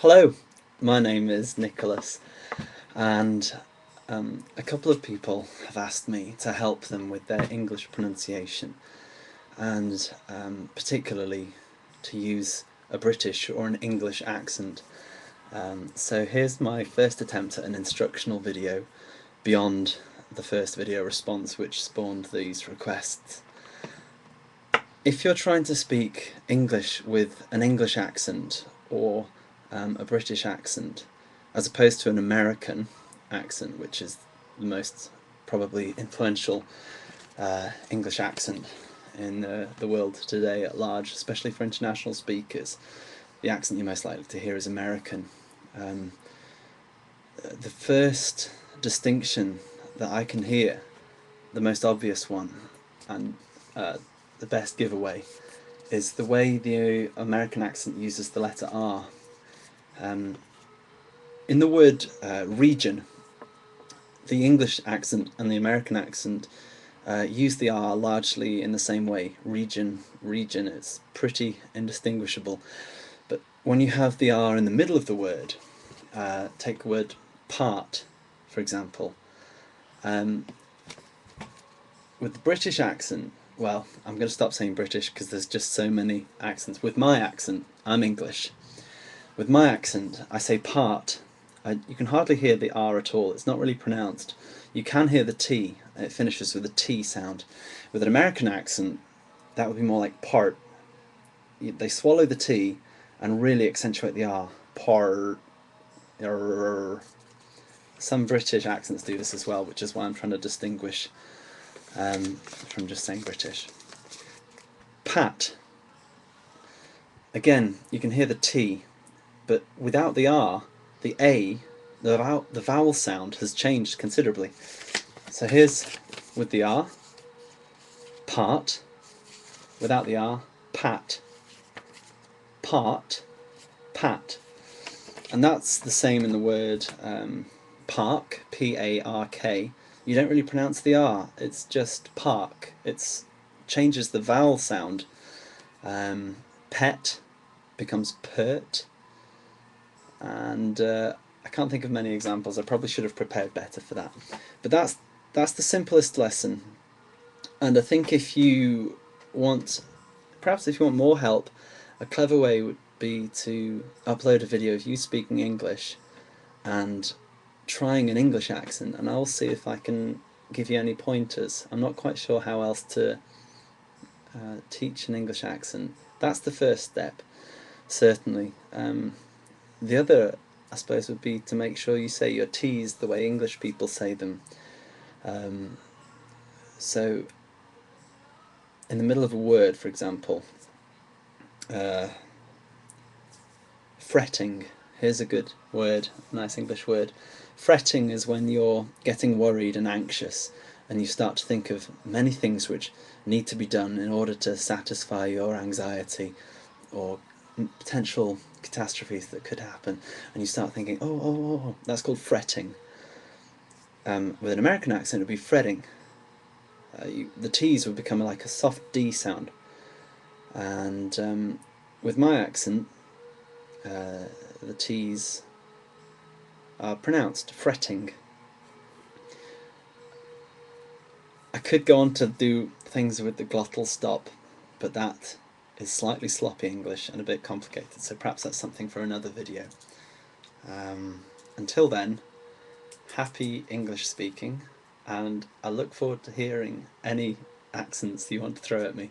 Hello, my name is Nicholas, and a couple of people have asked me to help them with their English pronunciation, and particularly to use a British or an English accent. So here's my first attempt at an instructional video beyond the first video response which spawned these requests. If you're trying to speak English with an English accent or a British accent, as opposed to an American accent, which is the most probably influential English accent in the world today at large, especially for international speakers, the accent you're most likely to hear is American. The first distinction that I can hear, the most obvious one, and the best giveaway, is the way the American accent uses the letter R. In the word region, the English accent and the American accent use the R largely in the same way. Region, region, it's pretty indistinguishable. But when you have the R in the middle of the word, take the word part, for example, with the British accent, well, I'm going to stop saying British because there's just so many accents. With my accent, I'm English. With my accent, I say part. You can hardly hear the R at all. It's not really pronounced. You can hear the T. It finishes with a T sound. With an American accent, that would be more like part. They swallow the T and really accentuate the R. Part. Some British accents do this as well, which is why I'm trying to distinguish from just saying British. Pat. Again, you can hear the T, but without the R, the A, the vowel sound has changed considerably. So here's with the R, part, without the R, pat, part, pat. And that's the same in the word park, P-A-R-K. You don't really pronounce the R, it's just park. It changes the vowel sound. Pet becomes pert. And I can't think of many examples. I probably should have prepared better for that. But that's the simplest lesson. And I think if you want, perhaps if you want more help, a clever way would be to upload a video of you speaking English and trying an English accent, and I'll see if I can give you any pointers. I'm not quite sure how else to teach an English accent. That's the first step, certainly. The other, I suppose, would be to make sure you say your T's the way English people say them. So, in the middle of a word, for example, fretting. Here's a good word, nice English word. Fretting is when you're getting worried and anxious and you start to think of many things which need to be done in order to satisfy your anxiety or potential catastrophes that could happen, and you start thinking, oh, that's called fretting. With an American accent it would be fretting. The T's would become like a soft D sound, and with my accent the T's are pronounced fretting. I could go on to do things with the glottal stop, but that is slightly sloppy English and a bit complicated, so perhaps that's something for another video. Until then, happy English speaking, and I look forward to hearing any accents you want to throw at me.